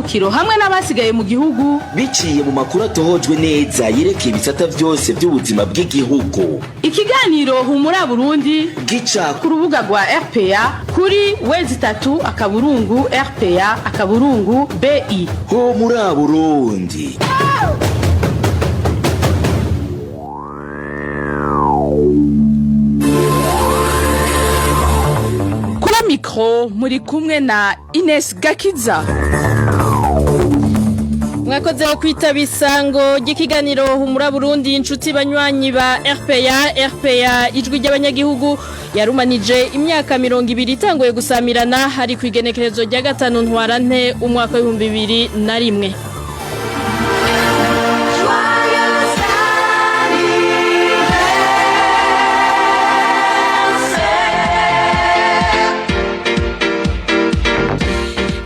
kavukiro hamwe n'abasigaye mu gihugu biciye mu makuru atohojwe neza yerekeye ibisata byose by'ubuzima bw'igihugu. Ikiganiro Humura Burundi gica ku rubuga rwa RPA kuri www.rpa.bi. Humura Burundi. Kula mikro muri kumwe na Ines Gakiza. Mwakoze kwitaba isango ry'ikiganiro Humura Burundi inshuti banywanyi ba RPA ijwi ry'abanyagihugu yarumanije imyaka 20 itanguye gusamirana hari kwigenekerezo rya 5 ntwarante umwaka wa 2001.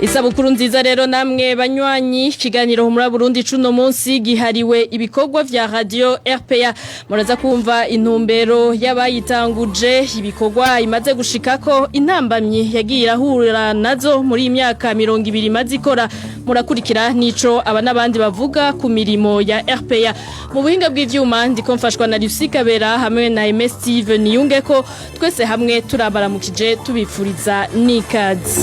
Isabukuru nziza rero namwe banywanyi ikiganiro Humura Burundi cuno munsi gihariwe ibikorwa vya radio RPA muraza kumva intumbero y'abayitanguje ibikorwa imaze gushikako intambamye yagiye irahura nazo muri imyaka 20 imaze ikora murakurikira nico aba nabandi bavuga ku mirimo ya RPA mu buhinga bw'ivyuma ndiko mfashwa na Lucy Kabera hamwe na MS Steve Niyungeko twese hamwe turabaramukije tubifuriza nikazi.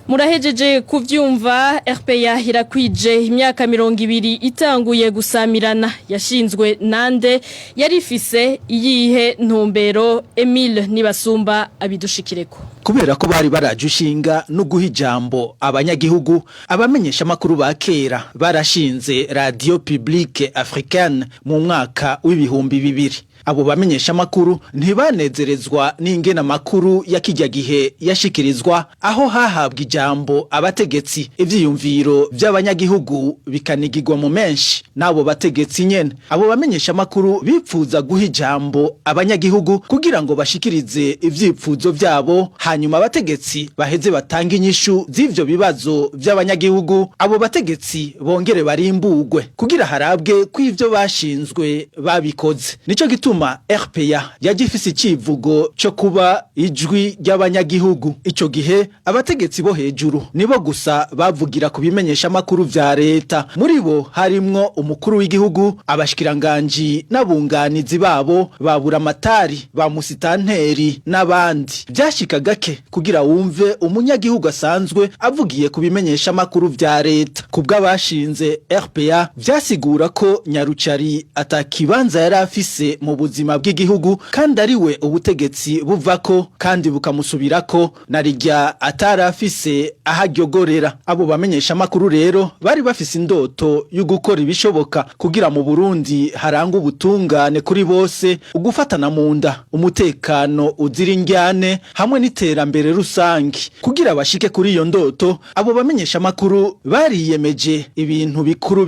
Murahejeje kuvyumva RPA irakwije imyaka 20 itanguye gusamirana yashinzwe nande yarifise iyihe ntumbero Emile Nibasumba abidushikireko. Kubera ko bari barajushinga no guha ijambo abanyagihugu abamenyesha makuru ba kera barashinze Radio Publique Africaine mu mwaka w'ibihumbi 2000. Abo bamenyesha makuru ntibanezerezwa n'ingena makuru ya kijya gihe yashikirizwa aho hahabwa ijambo abategetsi ivyiyumviro by'abanyagihugu bikanigirwa mu menshi nabo bategetsi nyene. Abo bamenyesha makuru bipfuza guha ijambo abanyagihugu kugira ngo bashikirize ivyipfuzo byabo hanyuma abategetsi baheze batanga inyishu z'ivyo bibazo by'abanyagihugu. Abo bategetsi bongere barimbugwe kugira harabwe kw'ivyo bashinzwe babikoze. Nico gituma RPA yagifise icivugo cyo kuba ijwi ry'abanyagihugu. Ico gihe abategetsi bo hejuru nibo gusa bavugira ku bimenyesha makuru vya leta. Muri bo harimwo umukuru w'igihugu, abashikiranganji n'abunganizi babo, babura matari, ba musitanteri n'abandi. Byashika gake kugira wumve umunyagihugu asanzwe avugiye ku bimenyesha makuru vya leta. Kubwa bashinze RPA vyasigura ko Nyarucari atakibanza yari afise mu buzima bw'igihugu kandi ariwe ubutegetsi buvako kandi bukamusubirako narijya atarafise ahagyogorera. Abo bamenyesha makuru rero bari bafise indoto yo gukora ibishoboka kugira mu Burundi haranga ubutungane kuri bose, ugufatana mu nda, umutekano uzira indyane hamwe n'iterambere rusangi. Kugira bashike kuri iyo ndoto abo bamenyesha makuru bariyemeje ibintu bikuru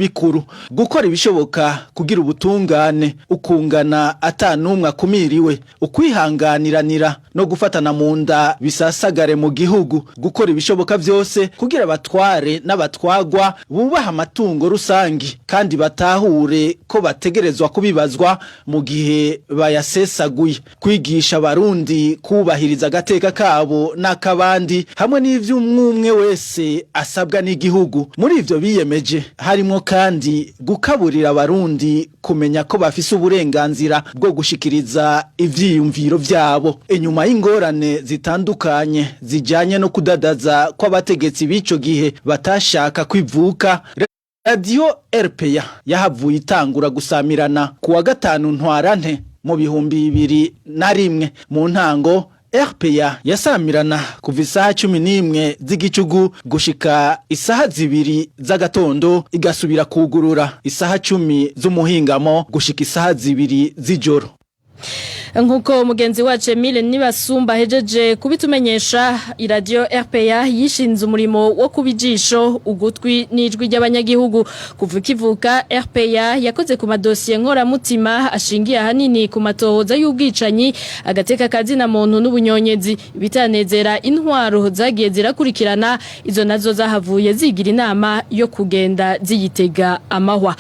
gukora ibishoboka kugira ubutungane ukungana atanumwe akumiriwe, ukwihanganiranira no gufatana mu nda bisasagare mu gihugu, gukora ibishoboka byose kugira abatware n'abatwagwa bubaha amatungo rusangi kandi batahure ko bategerezwa kubibazwa mu gihe bayasesaguye, kwigisha abarundi kubahiriza agateka kabo n'akabandi hamwe n'ivy'umwe wese asabwa n'igihugu. Muri ivyo biyemeje harimo kandi gukaburira abarundi kumenya ko bafise uburenganzira bwo gushikiriza ivyiyumviro vyabo. Inyuma y'ingorane zitandukanye zijanye no kudadaza kw'abategetsi b'ico gihe batashaka kwivuka, Radio RPA yahavuye itangura gusamirana kuwa 5 ntwarante mu bihumbi 2001. Mu ntango RPA yasamirana kuva isaha 11 z'igicugu gushika isaha 2 z'agatondo, igasubira kugurura isaha 10 z'umuhingamo gushika isaha 2 z'ijoro. Nkuko mugenzi wacu Emile Nibasumba hejeje kubitumenyesha, iradio RPA yishinze umurimo wo kubijisho ugutwi n'ijwi ry'abanyagihugu. Kuva kivuka RPA yakoze ku madosiye nkora mutima ashingiye ahanini ku matohoza y'ubwicanyi, agateka kazina muntu n'ubunyonyezi. Bitanezera intwaro zagiye zirakurikirana, izo nazo zahavuye zigira inama yo kugenda ziyitega amahwa.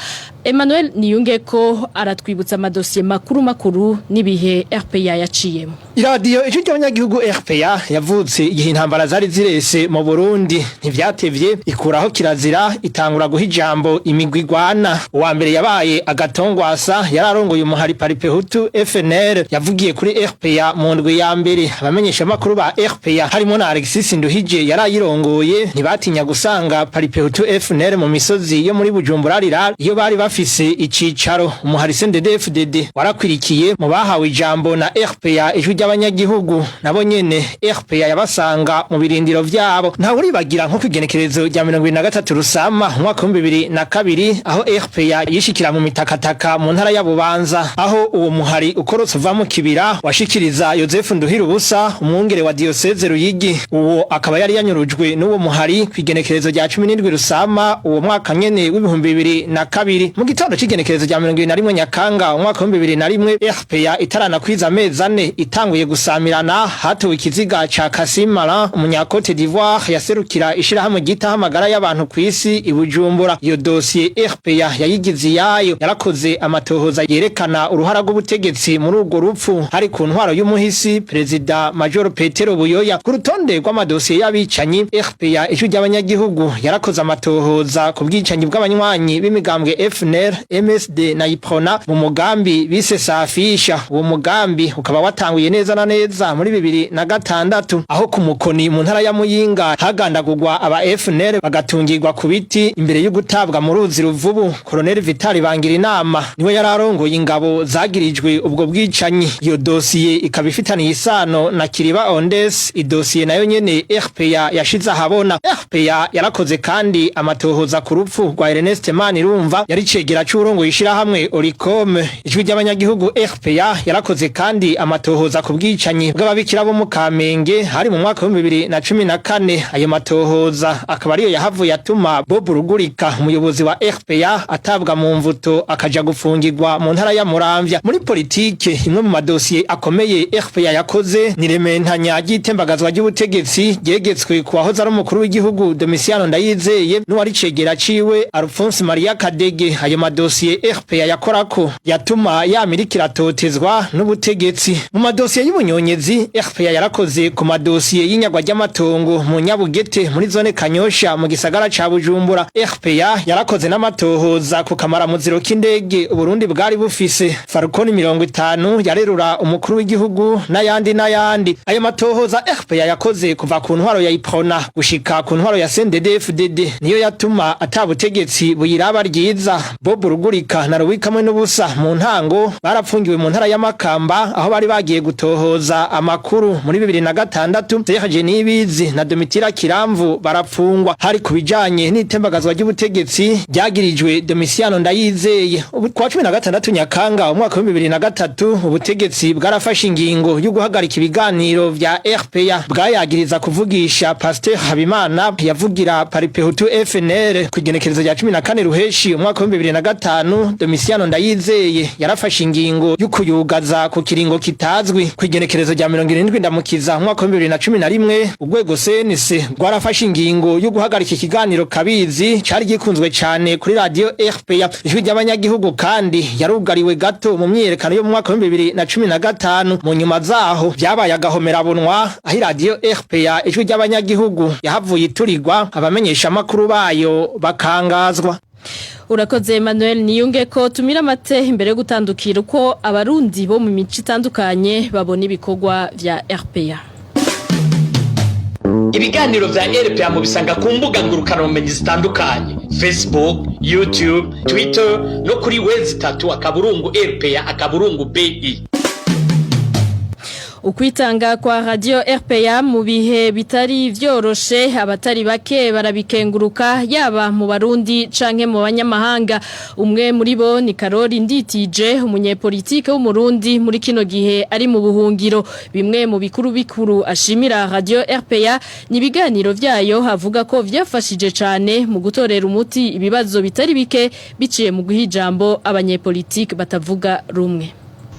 Emmanuel Niyungeko aratwibutsa amadosiye makuru nibihe RPA yaciyemo. Iradiyo ijwi ry'abanyagihugu RPA yavutse igihe intambara zari zirese mu Burundi ntivyatevye ikuraho kirazira itangura guha ijambo imigwigwana. Uwa mbere yabaye Agatongwasa yararongoye umuhari Paripehutu FNL yavugiye kuri RPA mu ndwi ya mbere. Abamenyesha makuru ba RPA harimo na Alexis Nduhije yarayirongoye ntibatinya gusanga Paripehutu FNL mu misozi yo muri Bujumbura Rirari iyo bari bafise icicaro. Umuhari CNDD-FDD warakwirikiye mu bahawe ijambo na RPA ijwi ry'abanyagihugu nabo nyene RPA yabasanga mu birindiro vyabo. Nta uribagira nko kwigenekerezo rya 2023 Rusama umwaka wa 2002 aho RPA yishikira mu mitakataka mu ntara ya Bubanza aho uwo muhari ukorotse uva mu kibira washikiriza Joseph Nduhirubusa umwungere wa diocese Ruyigi. Uwo akaba yari yanyurujwe n'uwo muhari kwigenekerezo rya 17 Rusama uwo mwaka nyene w'2002. Mu gitondo c'igenekerezo rya 2021 Nyakanga umwaka wa 2001 RPA itarana kwiza amezi 4 itanguye gusamirana hatowe ikiziga ca Kassim Malan umunyakote d'Ivoire yaserukira ishirahamwe gita hamagara y'abantu kw'isi i Bujumbura. Iyo dossier RPA yayigize yayo yarakoze amatohoza yerekana uruhara rw'ubutegetsi muri urwo rupfu hari ku ntwaro y'umuhisi Perezida Major Petero Buyoya. Ku rutonde rw'amadosiye y'abicanyi RPA ijwi ry'abanyagihugu yarakoze amatohoza ku bwicanyi bw'abanywanyi b'imigambwe FNL MSD na Iprona mu mugambi bise Safisha. Uwo mugambi ukaba watanguye neza na neza muri 2006 aho ku Mukoni mu ntara ya Muyinga hagandagurwa aba FNL bagatungirwa ku biti imbere yo gutabwa mu ruzi Ruvubu. Colonel Vital Bangirinama niwe yararongoye ingabo zagirijwe ubwo bwicanyi. Iyo dossier ikaba ifitaniye isano na Kiriba Ondes. Idosiye nayo nyene RPA yashize ahabona. RPA yarakoze kandi amatohoza ku rupfu rwa Ernest Manirumva yari cegera c'urongo yishira hamwe Oricom. Ijwi ry'abanyagihugu RPA yarakoze kandi amatohoza ku bwicanyi bw'ababikira bo mu Kamenge hari mu mwaka wa 2014. Ayo matohoza akaba ariyo yahavuye atuma Bob Rugurika umuyobozi wa RPA atabwa mu mvuto akaja gufungirwa mu ntara ya Muramvya. Muri politike imwe mu madosiye akomeye RPA yakoze ni rementanya ry'itembagazwa ry'ubutegetsi ryegetswe ku wahoze ari umukuru w'igihugu Domitiano Ndayizeye n'uwari cegera ciwe Alphonse Maria Kadege. Ayo madosiye RPA yakorako yatuma yamirikira totezwa n'ubutegetsi. Mu madosiye y'ubunyonyezi RPA yarakoze ku madosiye y'inyagwa ry'amatongo mu Nyabugete muri zone Kanyosha mu gisagara ca Bujumbura. RPA yarakoze n'amatohoza ku kamaramuziro k'indege Uburundi bwari bufise Falcon 50 yarerura umukuru w'igihugu n'ayandi. Ayo matohoza RPA yakoze kuva ku ntwaro ya Iprona gushika ku ntwaro ya CNDD-FDD niyo yatuma atabutegetsi buyiraba ryiza. Bob Rugurika na Ruwikamwe n'ubusa mu ntango barapfungiwe mu ntara ya Makamba aho bari bagiye gutohoza amakuru. Muri 2006 Serge Nibizi na Domitira Kiramvu barapfungwa hari kubijanye n'itembagazwa ry'ubutegetsi ryagirijwe Domitiano Ndayizeye. Kwa 16 Nyakanga umwaka wa 2003 ubutegetsi bwarafashe ingingo yo guhagarika ibiganiro vya RPA bwayagiriza kuvugisha Pasteur Habimana yavugira Paripehutu FNL. Kugenekerezo rya 14 Ruheshi umwaka wa 2005 Domitiano Ndayizeye yarafashe ingingo yo kuyugaza ku kiringo kitazwi. Kugenekerezo rya 70 Ndamukiza umwaka wa 2011 urwego CNC rwarafashe ingingo yo guhagarika ikiganiro Kabizi cari gikunzwe cyane kuri radio RPA. Ijwi ry'abanyagihugu kandi yarugariwe gato mu myerekano yo mu mwaka wa 2015. Mu nyuma zaho byabaye agahomera bunwa aho radio RPA ijwi ry'abanyagihugu yahavuye iturirwa abamenyesha makuru bayo bakangazwa. Urakoze Emmanuel Niyungeko. Tumira mate imbere yo gutandukira uko abarundi bo mu mico itandukanye babona ibikorwa vya RPA. Ibiganiro vya RPA mu bisanga ku mbuga ngurukanabumenyi zitandukanye: Facebook, YouTube, Twitter no kuri website @RPA_BI. Ukwitanga kwa radio RPA mu bihe bitari vyoroshe abatari bake barabikenguruka yaba mu Barundi canke mu banyamahanga. Umwe muri bo ni Karori Nditije umunyepolitike w'umurundi muri kino gihe ari mu buhungiro. Bimwe mu bikuru ashimira radio RPA ni biganiro vyayo havuga ko vyafashije cane mu gutorera umuti ibibazo bitari bike biciye mu guhijambo abanyepolitike batavuga rumwe.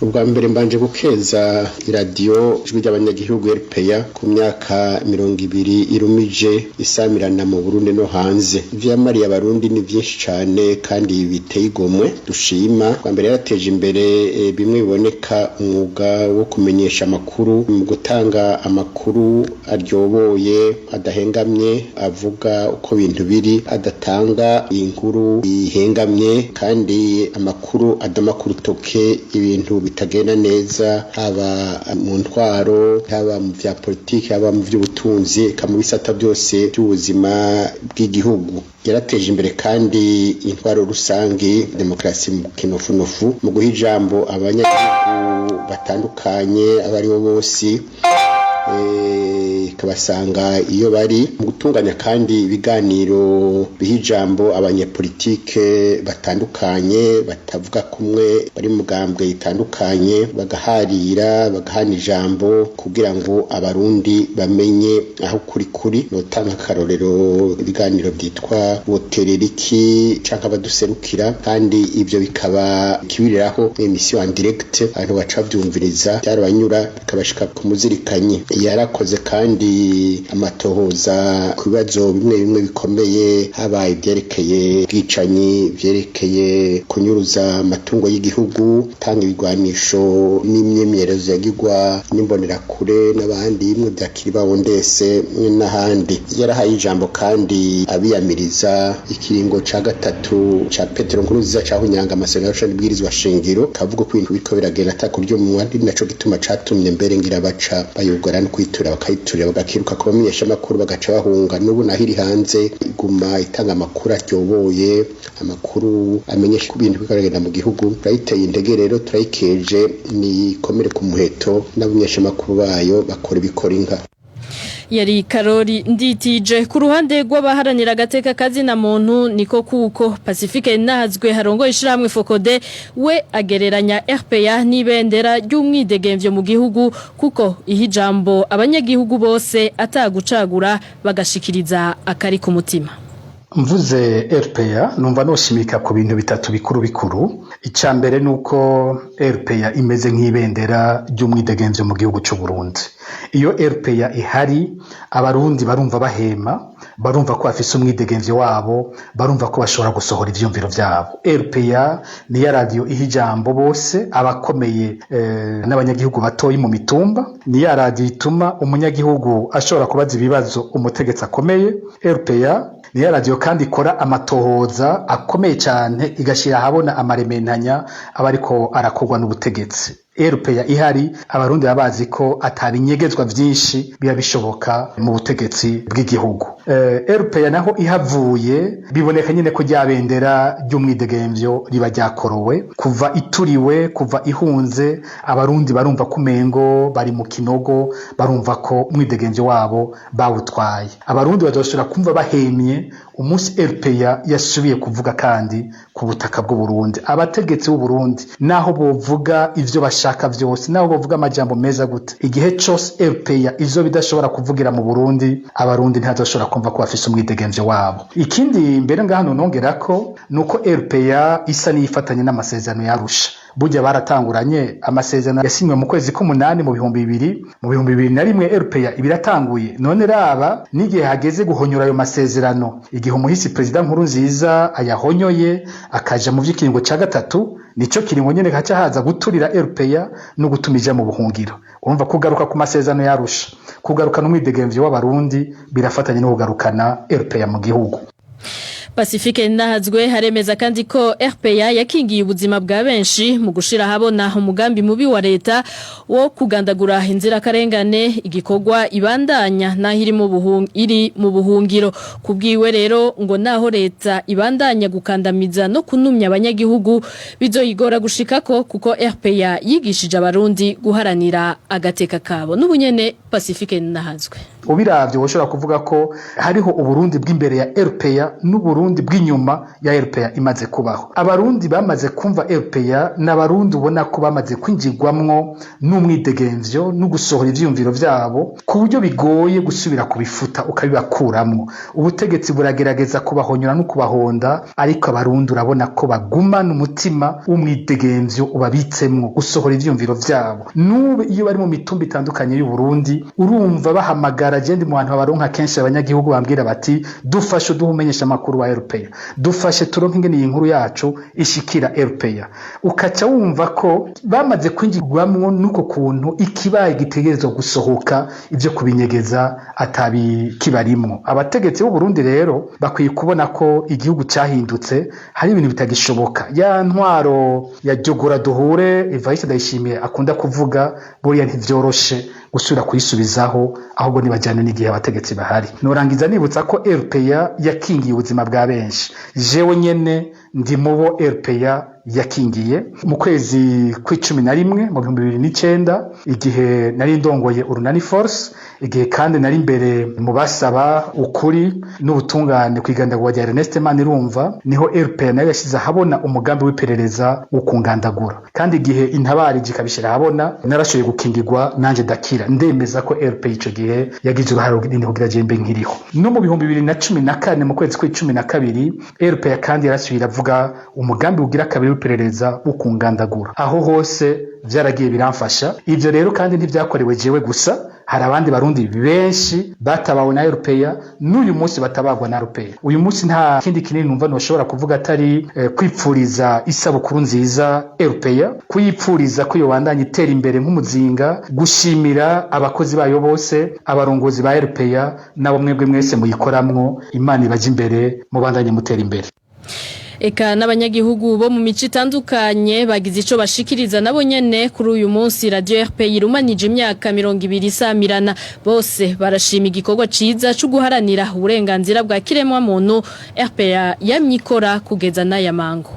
ubwa mbere mbanje gukeza iradiyo ijwi ry'abanyagihugu RPA ku myaka 20 irumije isamirana mu Burundi no hanze. Ivyo yamariye abarundi ni byinshi cyane kandi biteye igomwe dushima. Bwa mbere yarateje imbere bimwe biboneka umwuga wo kumenyesha amakuru, mu gutanga amakuru aryoboye adahengamye, avuga uko bintu biri, adatanga inkuru ihengamye kandi amakuru adamakuru toke ibintu bitagenda neza, haba mu ntwaro, haba mu vya politiki, haba mu vy'ubutunzi, mu bisata byose by'ubuzima bw'igihugu. Yarateje imbere kandi intwaro rusangi, demokrasi mu kinofunofu, mu guha ijambo abanyagihugu batandukanye abari bo bose, kabasanga iyo bari mu gutunganya kandi ibiganiro bihijambo abanyepolitike batandukanye batavuga kumwe, bari mugambwe itandukanye, bagaharira bagahana ijambo kugira ngo abarundi bamenye aho kuri notanga karorero ibiganiro byitwa wotereriki canka abaduserukira, kandi ibyo bikaba kibiriraho emission en direct abantu baca byumviriza byarabanyura bikabashika ku muzirikanyi. Yarakoze kandi amatohoza ku bibazo bimwe bikomeye, habaye ibyerekeye bwicanyi, byerekeye kunyuruza amatungo y'igihugu, tanga ibigwanisho n'imyemerezo yagirwa n'imbonerakure n'abandi bimwe byakiribaho ndetse n'ahandi. Yarahaye ijambo kandi abiyamiriza ikiringo ca gatatu ca Petero Nkurunziza cahunyanga amasezerano y'ibwirizwa shingiro, kavuga ko ibintu biko biragenda atakuryo mu wandi, naco gituma catumye mbere ngira baca bayugora no kwitura bakayiturira bagakiruka ku bamenyesha amakuru bagaca bahunga. N'ubu nahiri hanze iguma itanga amakuru aryoboye, amakuru amenyesha ibintu bikoragenda mu gihugu. Turayiteye intege rero, turayikeje, ni komere ku muheto n'abamenyesha amakuru bayo bakora ibikora inka. Yari Karori Nditije. Ku ruhande rw'abaharanira agateka kazina muntu niko kuko Pacifique Nahazwe harongo ishiramwe Fokode we agereranya RPA n'ibendera ry'umwidegemvyo mu gihugu kuko ihijambo abanyagihugu bose atagucagura bagashikiriza akari ku mutima. Mvuze RPA numva noshimika ku bintu bitatu bikuru. Icambere nuko RPA imeze nk'ibendera ry'umwidegemvyo mu gihugu cy'u Burundi. Iyo RPA ihari abarundi barumva bahema, barumva ko afise umwidegemvyo wabo, barumva ko bashobora gusohora ivyumviro vyabo. RPA ni ya radio ihijambo bose, abakomeye n'abanyagihugu batoyi mu mitumba. Ni ya radio ituma umunyagihugu ashobora kubaza ibibazo umutegetsi akomeye. RPA ni ya radio kandi ikora amatohoza akomeye cyane, igashira habona amarementanya abariko arakogwa n'ubutegetsi. RPA ihari abarundi babazi ko atabinyegezwa vyinshi biba bishoboka mu butegetsi bw'igihugu. RPA naho ihavuye biboneka nyine ko ryabendera ry'umwidegemvyo riba ryakorowe, kuva ituriwe, kuva ihunze, abarundi barumva kumengo bari mu kinogo, barumva ko umwidegemvyo wabo bawutwaye. Abarundi bazoshobora kumva bahemye umunsi RPA yasubiye kuvuga kandi ku butaka bw'u Burundi. Abategetsi b'u Burundi naho bovuga ivyo bashaka vyose, naho bovuga amajambo meza gute, igihe cyose RPA izo bidashobora kuvugira mu Burundi, abarundi ntazoshobora kumva ko bafise umwidegemvyo wabo. Ikindi mbere ngahano nongerako nuko RPA isa nifatanye n'amasezerano yarusha. Burya baratanguranye amasezerano yasinywe mu kwezi k'umunani mu 2000, mu 2001 RPA ibiratanguye. None raba n'igihe hageze guhonyora ayo masezerano, igihe umuhisi president Nkurunziza ayahonyoye akaja mu vy'ikiringo ca gatatu, nico kiringo nyene gaca haza guturira RPA no gutumija mu buhungiro. Urumva kugaruka ku masezerano yarusha, kugaruka n'umwidegemvyo w'abarundi birafatanye no kugarukana RPA mu gihugu. Pacifique Nahazwe haremeza kandi ko RPA yakingiye ubuzima bwa benshi mu gushira habona umugambi mubi wa leta wo kugandagura inzira karengane, igikorwa ibandanya naho iri mu buhungiro. Kubwiwe rero ngo naho leta ibandanya gukandamiza no kunumya abanyagihugu bizoyigora gushikako kuko RPA yigishije abarundi guharanira agateka kabo. N'ubunyene Pacifique Nahazwe ubiravye woshobora kuvuga ko hariho uburundi bw'imbere ya RPA n'uburundi Burundi bw'inyuma ya RPA imaze kubaho. Abarundi bamaze kumva RPA n'abarundi ubona ko bamaze kwinjirwamwo n'umwidegemvyo no gusohora ivyumviro vyabo ku buryo bigoye gusubira kubifuta ukabibakuramwo. Ubutegetsi buragerageza kubahonyora no kubahonda, ariko abarundi urabona ko bagumana umutima w'umwidegemvyo ubabitsemwo gusohora ivyumviro vyabo. Nube iyo bari mu mitumba itandukanye y'u Burundi urumva bahamagara jendi mu bantu babaronka kenshi abanyagihugu bambwira bati dufashe duhumenyesha amakuru wa RPA, dufashe turonke ingene iyi nkuru yacu ishikira RPA. Ukaca wumva ko bamaze kwinjirwamwo nuko kuntu ikibaye gitegerezwa gusohoka ivyo kubinyegeza atabikibarimwo. Abategetsi b'u Burundi rero bakwiye kubona ko igihugu cyahindutse, hari ibintu bitagishoboka. Ya ntwaro ya jogora duhure Evariste Ndayishimiye akunda kuvuga buriya ntivyoroshe gusubira kuyisubizaho, ahubwo nibajyana n'igihe abategetsi bahari. Norangiza nibutsa ko RPA yakingiye ubuzima bwa benshi. Jewe nyene ndi mubo RPA yakingiye mu kwezi kw'icumi mu 2009 igihe nari ndongoye Urunani Force, igihe kandi nari imbere mu basaba ukuri n'ubutungane kwigandagwa rya Ernest Manirumva, niho RPA nayo yashize habona umugambi w'iperereza wo kungandagura. Kandi igihe intabari jikabishira habona narashoye gukingirwa nanje dakira, ndemeza ko RPA ico gihe yagize uruhare runini kugira jembe nkiriho. No mu 2014 mu kwezi kw'icumi RPA kandi yarasubira avuga umugambi ugira kabiri w'iperereza wo kungandagura. Aho hose vyaragiye biramfasha. Ivyo rero kandi ntivyakorewe jewe gusa, hari abandi barundi benshi batabawe na RPA, n'uyu munsi batabagwa na RPA. Uyu munsi nta kindi kinini numva noshobora kuvuga atari kwipfuriza isabukuru nziza RPA, kuyipfuriza ko yobandanya itera imbere nk'umuzinga, gushimira abakozi bayo bose, abarongozi ba RPA nabo mwebwe mwese muyikoramwo. Imana ibaje imbere, mubandanye mutera imbere. Eka n'abanyagihugu bo mu mico itandukanye bagize ico bashikiriza nabo nyene kuri uyu munsi Radio RPA irumanije imyaka 20 isamirana. Bose barashima igikorwa ciza cyo guharanira uburenganzira bwa kiremwa muntu RPA yamyikora kugeza n'aya mango.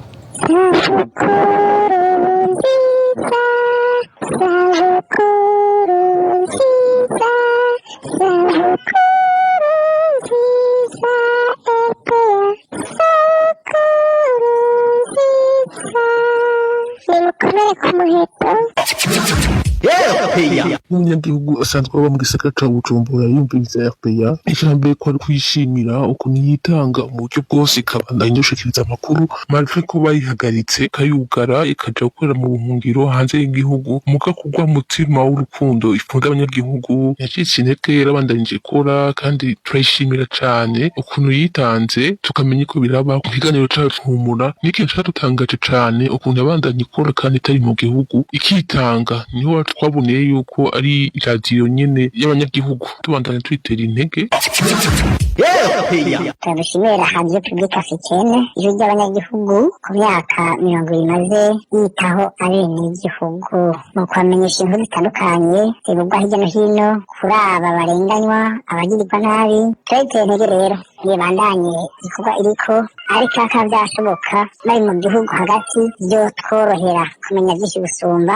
Umunyagihugu asanzwe aba mu gisagara ca Bujumbura yumviriza RPA, ijambo ko ari kwishimira ukuntu yitanga mu buryo bwose ikabandanya gushikiriza amakuru, malgré ko bayihagaritse kayugara ikaja gukorera mu buhungiro hanze y'igihugu, muga kugwa mutima w'urukundo ifunda abanyagihugu yacitse intege yarabandanije kora, kandi turayishimira cane ukuntu yitanze, tukamenya ko biraba ku kiganiro cacu humura. N'ikintu cyadutangaje cane ukuntu yabandanye ikora kandi itari mu gihugu ikitanga. Niho twaboneye yuko ari radio nyene y'abanyagihugu, tubandanye twitera intege. Turabishimira Radio Publique Africaine, ijwi ry'abanyagihugu ku myaka 20 imaze yitaho abenegihugu mu kubamenyesha inkuru zitandukanye zivugwa hirya no hino kuri aba barenganywa, abagirirwa nabi. Turayitera intege rero yibandanye igikorwa iriko, ariko akaba byashoboka bari mu gihugu hagati byo tworohera kumenya byinshi gusumba.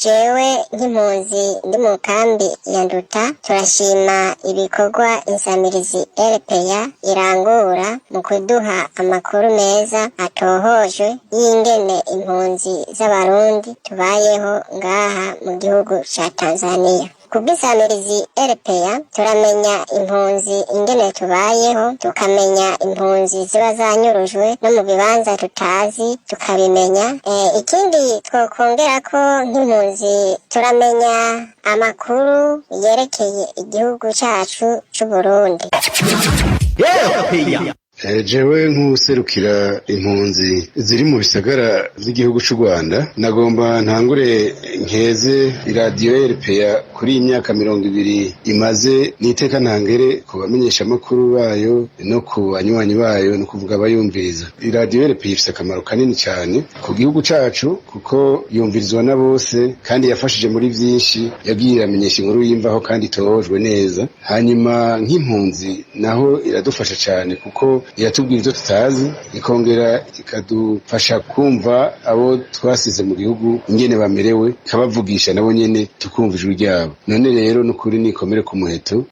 Jewe nk'impunzi ndi mu kambi ya Nduta, turashima ibikorwa insamirizi RPA irangura mu kuduha amakuru meza atohojwe y'ingene impunzi z'abarundi tubayeho ngaha mu gihugu ca Tanzania. Kubw'isamirizi RPA turamenya impunzi ingene tubayeho, tukamenya impunzi ziba zanyurujwe no mu bibanza tutazi tukabimenya. Ikindi twokongera ko nk'impunzi turamenya amakuru yerekeye igihugu cacu c'u Burundi. Jewe nk'userukira impunzi ziri mu bisagara by'igihugu cy'u Rwanda, nagomba ntangure nkeze radio RPA kuri imyaka 20 imaze, niteka ntangere ku bamenyesha makuru bayo no ku banywanyi bayo, no kuvuga abayumviriza. Radio RPA ifite akamaro kanini cyane ku gihugu cacu kuko yumvirizwa na bose, kandi yafashije muri byinshi, yagiye iramenyesha inkuru yimvaho kandi itohojwe neza. Hanyuma nk'impunzi naho iradufasha cyane kuko iratubwira ibyo tutazi, ikongera ikadufasha kumva abo twasize mu gihugu ingene bamerewe, ikabavugisha nabo nyene tukumva ijwi ryabo. None rero n'ukuri nikomere ku muheto.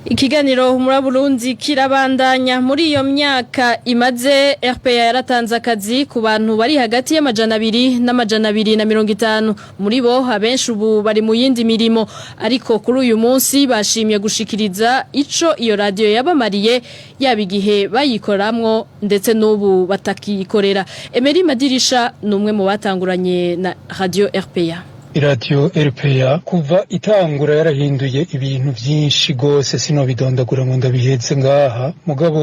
Ikiganiro muri Burundi kirabandanya muri iyo myaka imaze RPA yaratanze akazi ku bantu bari hagati y'amajana 2 n'amajana 250 muri bo abenshi ubu bari mu yindi mirimo ariko kuri uyu munsi bashimye gushikiriza ico iyo radio yabamariye yabigihe bayikoramwo ndetse n'ubu batakikorera. Emery Madirisha numwe mu batanguranye na radio RPA. Radio RPA kuva itangura yarahinduye ibintu byinshi gose sino bidondagura ngo ndabihetse ngaha mugabo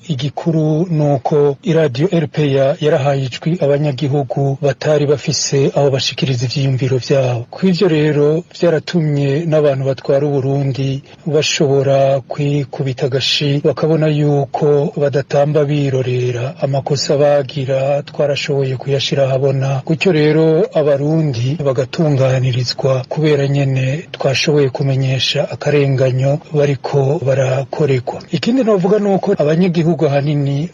igikuru nuko radio RPA yarahaye ijwi abanyagihugu batari bafise aho bashikiriza ivyiyumviro byabo kw'ivyo rero byaratumye n'abantu batwara Burundi bashobora kwikubita gashi bakabona yuko badatamba birorera amakosa bagira twarashoboye kuyashira habona gutyo rero abarundi bagatunga ganirizwa kubera nyene twashoboye kumenyesha akarenganyo bariko barakoregwa. Ikindi novuga nuko abanyagihugu hanini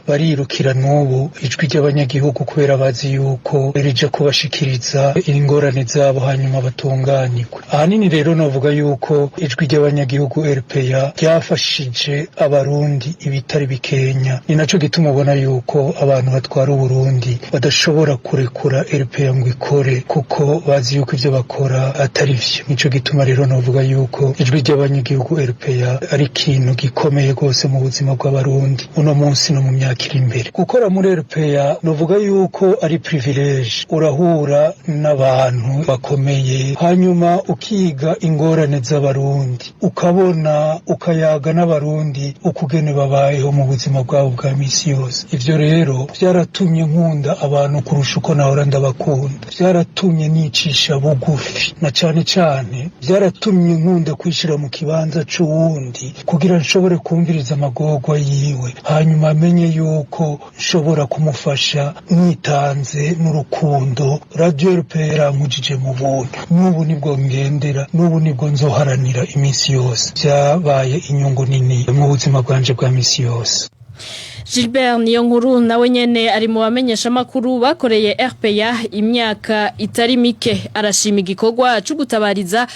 barirukira n'ubu ijwi ry'abanyagihugu kubera bazi yuko rije kubashikiriza ingorane zabo hanyuma batunganirwe. Ahanini rero novuga yuko ijwi ry'abanyagihugu RPA ryafashije abarundi ibitari bikenya. Ni naco gituma ubona yuko abantu batwara Burundi badashobora kurekura RPA ngo ikore kuko bazi yuko ivyo bakora atari vyo. Nico gituma rero novuga yuko ijwi ry'abanyagihugu RPA ari ikintu gikomeye gose mu buzima bw'abarundi uno munsi no mu myaka iri imbere. Gukora muri RPA novuga yuko ari privilege, urahura n'abantu bakomeye hanyuma ukiga ingorane z'abarundi ukabona ukayaga n'abarundi ukugene babayeho mu buzima bwabo bwa misi yose. Ivyo rero byaratumye nkunda abantu kurusha uko nahora ndabakunda, byaratumye nicisha bugufi na cane byaratumye nkunda kwishira mu kibanza c'uwundi kugira nshobore kumviriza amagorwa yiwe hanyuma amenye yuko nshobora kumufasha mwitanze n'urukundo. Radio RPA yaramujije mu buntu n'ubu nibwo ngendera n'ubu nibwo nzoharanira imisi yose. Byabaye inyungu nini mu buzima bwanje bwa misi yose. Gilbert Niyonkuru nawe nyene ari mu bamenyesha makuru bakoreye RPA imyaka itari mike arashima igikorwa cyo gutabariza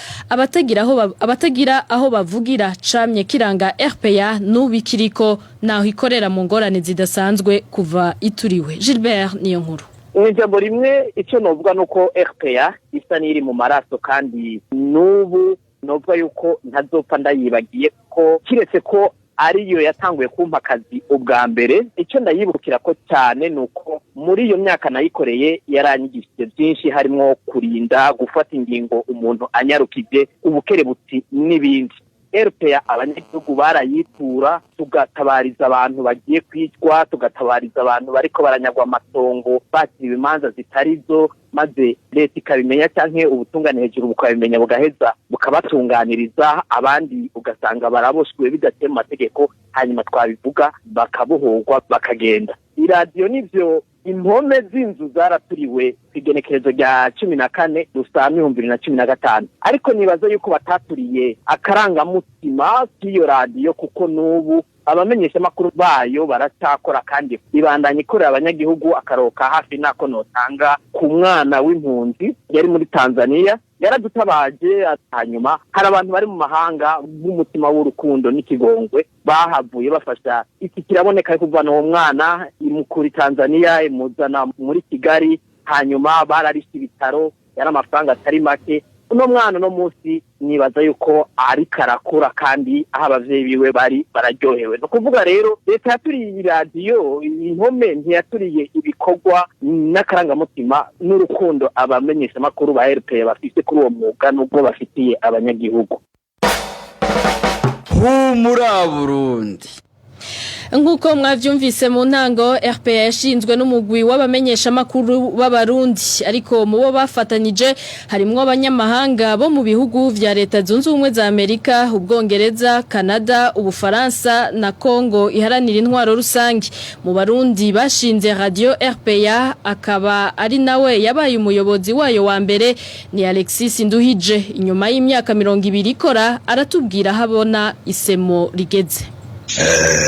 abatagira aho bavugira camye kiranga RPA n'ubikiriko naho ikorera mu ngorane zidasanzwe kuva ituriwe. Gilbert Niyonkuru Ijambo rimwe icyo novuga nuko RPA isa niri mu maraso kandi nubu novuga yuko ntazopfa ndayibagiye ko kiretse ko ariyo yatanguye kumpa akazi ubwa mbere. Icyo ndayibukira ko cyane nuko muri iyo myaka nayikoreye yaranyigishije byinshi harimo kurinda gufata ingingo umuntu anyarukije ubukerebutsi n'ibindi. RPA abanyagihugu barayitura tugatabariza abantu bagiye kwicwa, tugatabariza abantu bariko baranyagwa amatongo bakiriwe imanza zitarizo maze leta ikabimenya canke ubutungane hejuru bukabimenya bugaheza bukabatunganiriza abandi ugasanga baraboshwe bidateye mu mategeko hanyuma twabivuga bakabohorwa bakagenda. Iradiyo nivyo impome z'inzu zaraturiwe igenekerezo rya 14 Rusama 2015 ariko nibaza yuko bataturiye akarangamutima k'iyo radiyo kuko nubu abamenyesha makuru bayo baracakora kandi ibandanye ikorera abanyagihugu akaroka hafi nako notanga ku mwana w'impunzi yari muri Tanzania yaradutabaje. Hanyuma hari abantu bari mu mahanga b'umutima w'urukundo n'ikigongwe bahavuye bafasha iki kiraboneka kuvana uwo mwana imukuri Tanzania imuzana muri Kigali hanyuma bararisha ibitaro yari amafaranga atari make. Uno mwana no munsi nibaza yuko ari karakura kandi aho abavyeyi biwe bari bararyohewe. No kuvuga rero leta yaturiye radio impome ntiyaturiye ibikorwa n'akarangamutima n'urukundo abamenyesha makuru ba RPA bafite kuri uwo mwuga n'ubwo bafitiye abanyagihugu. Humura Burundi. Nkuko mwavyumvise mu ntango RPA yashinzwe n'umugwi w'abamenyesha makuru b'abarundi ariko mu bo bafatanije harimwo abanyamahanga bo mu bihugu vya leta zunze ubumwe za Amerika, Ubwongereza, Canada, Ubufaransa na Kongo iharanira intwaro rusangi. Mu barundi bashinze radio RPA akaba ari nawe yabaye umuyobozi wayo wa mbere ni Alexis Nduhije. Inyuma y'imyaka 20 ikora aratubwira habona isemo rigeze.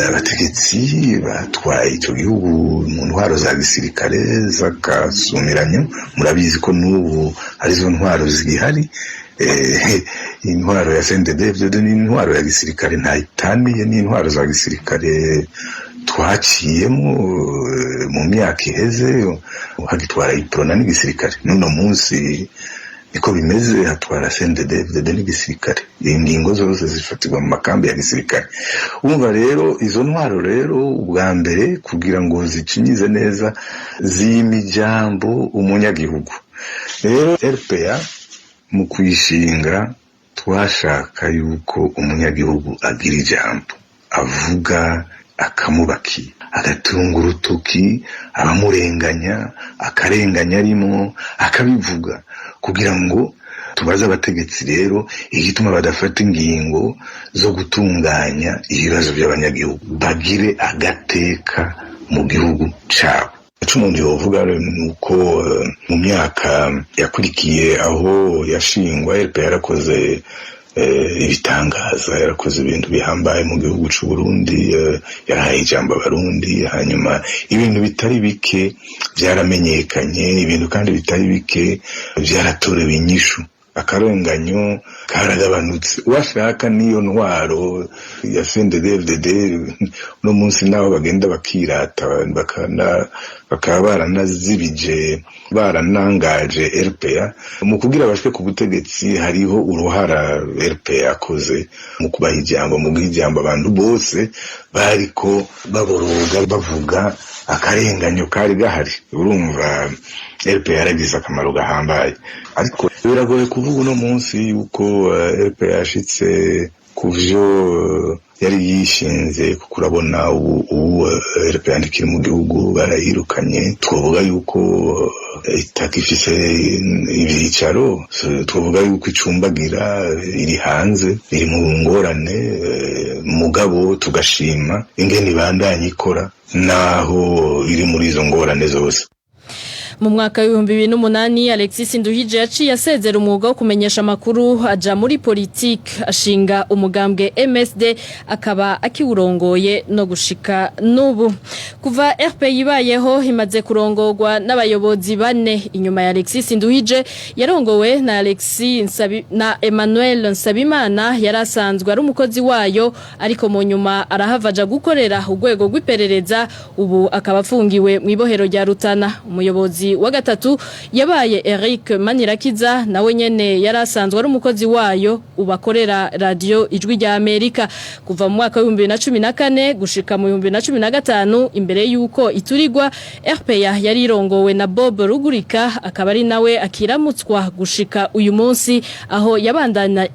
abategetsi batwaye icyo gihugu mu ntwaro za gisirikare z'akasumiranyo. Murabizi ko n'ubu arizo ntwaro zigihari. Intwaro ya CNDD-FDD ni intwaro ya gisirikare ntayitaniye n'intwaro za gisirikare twaciyemo mu myaka iheze, hagitwara iprona n'igisirikare. N'uno munsi niko bimeze, hatwara CNDD-FDD n'igisirikare. Ingingo zose zifatirwa mu makambi ya gisirikare. Umva rero izo ntwaro rero ubwa mbere kugira ngo zicinyize neza z'imijambo umunyagihugu. Rero RPA mu kuyishinga twashaka yuko umunyagihugu agira ijambo, avuga akamubaki, agatunga urutoki abamurenganya, akarenganya arimo akabivuga, kugira ngo tubaze abategetsi rero igituma badafata ingingo zo gutunganya ibibazo by'abanyagihugu, bagire agateka mu gihugu cyabo. Umuntu yovuga nuko mu myaka yakurikiye aho yashingwa RPA yarakoze ibitangaza, yarakoze ibintu bihambaye mu gihugu cy'u Burundi, yarahaye ijambo abarundi, hanyuma ibintu bitari bike byaramenyekanye, ibintu kandi bitari bike byaratorewe inyishu. Akarenganyo karagabanutse. Washaka niyo ntwaro ya CNDD-FDD no munsi naho bagenda bakirata bakaba baranazibije baranangaje RPA mu kugira bashwe ku butegetsi. Hariho uruhara RPA yakoze mu kubaha ijambo, mu guha abantu bose bariko baboroga bavuga akarenganyo kari gahari. Urumva RPA yaragize akamaro gahambaye, ariko biragoye kuvuga uno munsi yuko RPA yashitse ku vyo yari yishinze, kuko urabona ubu RPA ndikiri mu gihugu barayirukanye. Twovuga yuko itakifise ibyicaro, twovuga yuko icumbagira iri hanze, iri mu ngorane, mugabo tugashima ingene ibandanye ikora naho iri muri izo ngorane zose. Mu mwaka w'2008 Alexis Nduhije yaciye asezera umwuga wo kumenyesha amakuru aja muri politique, ashinga umugambwe MSD akaba akiwurongoye no gushika nubu. Kuva RPA yibayeho imaze kurongorwa n'abayobozi bane. Inyuma ya Alexis Nduhije yarongowe na Alexis na Emmanuel Nsabimana yarasanzwe ari umukozi wayo, ariko mu nyuma arahavaja gukorera urwego rw'iperereza, ubu akaba afungiwe mu ibohero rya Rutana. Umuyobozi wa gatatu yabaye Eric Manirakiza, nawe nyene yarasanzwe ari umukozi wayo, ubakorera radio Ijwi rya Amerika kuva mu mwaka wa 2014 gushika mu 2015. Imbere yuko iturigwa RPA yari irongowe na Bob Rugurika, akaba ari nawe akiramutswa gushika uyu munsi, aho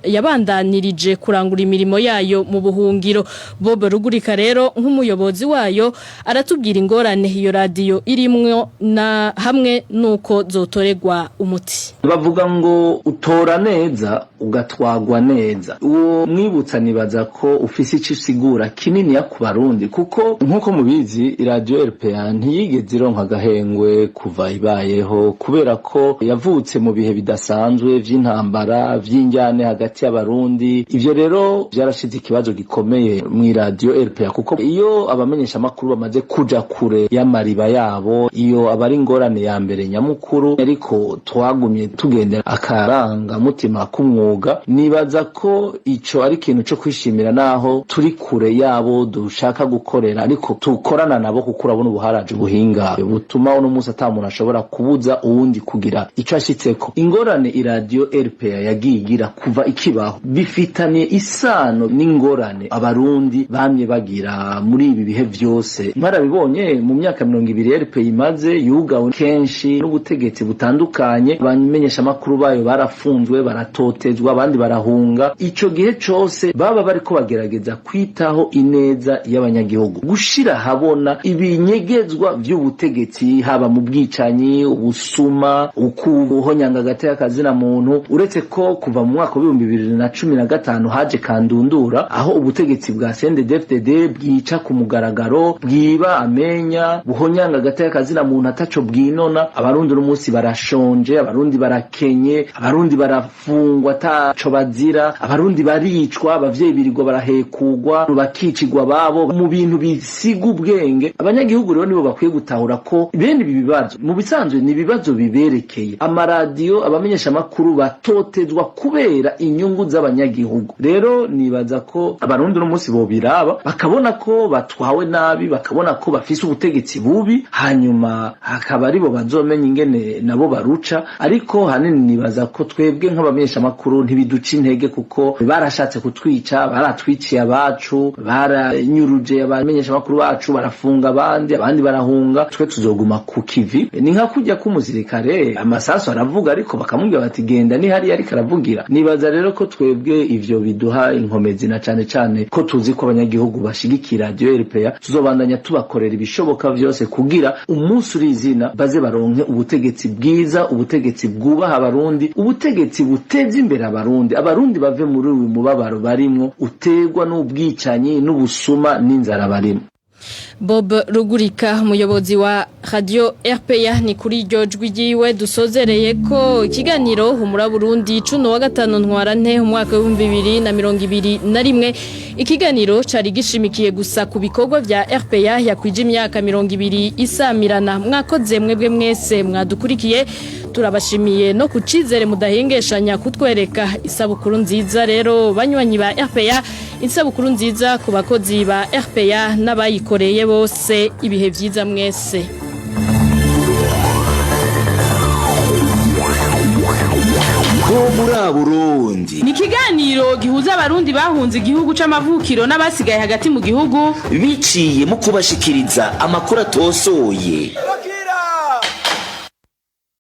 yabandanirije kurangura imirimo yayo mu buhungiro. Bob Rugurika rero nk'umuyobozi wayo aratubwira ingorane iyo radio irimwo na hamwe nuko zotoregwa umuti. Bavuga ngo utora neza ugatwagwa neza. Uwo mwibutsa nibaza ko ufise ico sigura kinini ya ku Barundi, kuko nkuko mubizi radio RPA ntiyigeze ironka gahengwe kuva ibayeho, kubera ko yavutse mu bihe bidasanzwe vy'intambara vy'injyane hagati y'Abarundi. Ivyo rero byarashize ikibazo gikomeye mu radio RPA, kuko iyo abamenyesha makuru bamaze kuja kure y'amariba yabo, iyo abari ingorane ya mbere nyamukuru, ariko twagumye tugendera akaranga mutima k'umwuga. Nibaza ko ico ari ikintu cyo kwishimira, naho turi kure yabo dushaka gukorera, ariko tukorana nabo, kuko urabona ubuharaje ubuhinga butuma uno munsi atamuntu ashobora kubuza uwundi kugira ico ashitseko. Ingorane iradio RPA yagigira kuva ikibaho bifitaniye isano n'ingorane Abarundi bamye bagira muri ibi bihe vyose. Marabibonye mu myaka 20 RPA imaze yugawe kenshi n'ubutegetsi butandukanye, abamenyesha makuru bayo barafunzwe, baratotezwa, abandi barahunga. Ico gihe cyose baba bariko bagerageza kwitaho ineza y'abanyagihugu, gushira habona ibinyegezwa vy'ubutegetsi, haba mu bwicanyi, ubusuma, ukubuhonyanga gateka kazina muntu. Uretse ko kuva mu mwaka wa 2015 haje kandundura, aho ubutegetsi bwa CNDD-FDD bwica ku mugaragaro, bwiba amenya, buhonyanga gateka kazina muntu ataco bwino urabona abarundi uno munsi barashonje, abarundi barakenye, abarundi barafungwa ataco bazira, abarundi baricwa, abavyeyi birirwa barahekugwa, bakicigwa babo mu bintu bisiga ubwenge. Abanyagihugu rero nibo bakwiye gutahura ko bene ibi bibazo mu bisanzwe ni ibibazo biberekeye. Amaradiyo, abamenyesha makuru batotezwa kubera inyungu z'abanyagihugu. Rero nibaza ko abarundi uno munsi bobiraba bakabona ko batwawe nabi, bakabona ko bafise ubutegetsi bubi, hanyuma hakaba aribo bazomenya ingene nabo baruca. Ariko hanini nibaza ko twebwe nk'abamenyesha makuru ntibiduca intege, kuko barashatse kutwica, baratwiciye abacu, baranyuruje abamenyesha makuru bacu, barafunga abandi barahunga. Twe tuzoguma ku kivi, ni nka kujya k'umusirikare amasaso aravuga ariko bakamubwira bati genda ni hari ariko aravugira. Nibaza rero ko twebwe ivyo biduha inkomezi na cane cane ko tuzi ko abanyagihugu bashigikira Radio RPA, tuzobandanya tubakorera ibishoboka vyose kugira umunsi urizina baze baronke ubutegetsi bwiza, ubutegetsi bwubaha abarundi, ubutegetsi buteza imbere abarundi bave muri uyu mubabaro barimwo utegwa n'ubwicanyi n'ubusuma n'inzara barimo. Bob Rugurika, umuyobozi wa Radio RPA, ni kuri iryo jwi ryiwe dusozereye ko ikiganiro Humura Burundi cuno wa gatanu ntwarante umwaka wa 2021. Ikiganiro cari gishimikiye gusa ku bikorwa vya RPA yakwije imyaka 20 isamirana. Mwakoze mwebwe mwese mwadukurikiye, turabashimiye no kucizere mudahengeshanya kutwereka. Isabukuru nziza rero banywanyi ba RPA, isabukuru nziza ku bakozi ba RPA n'abayikoreye bose, ibihe vyiza mwese. Humura Burundi ni ikiganiro gihuza abarundi bahunze igihugu c'amavukiro n'abasigaye hagati mu gihugu biciye mu kubashikiriza amakuru atosoye.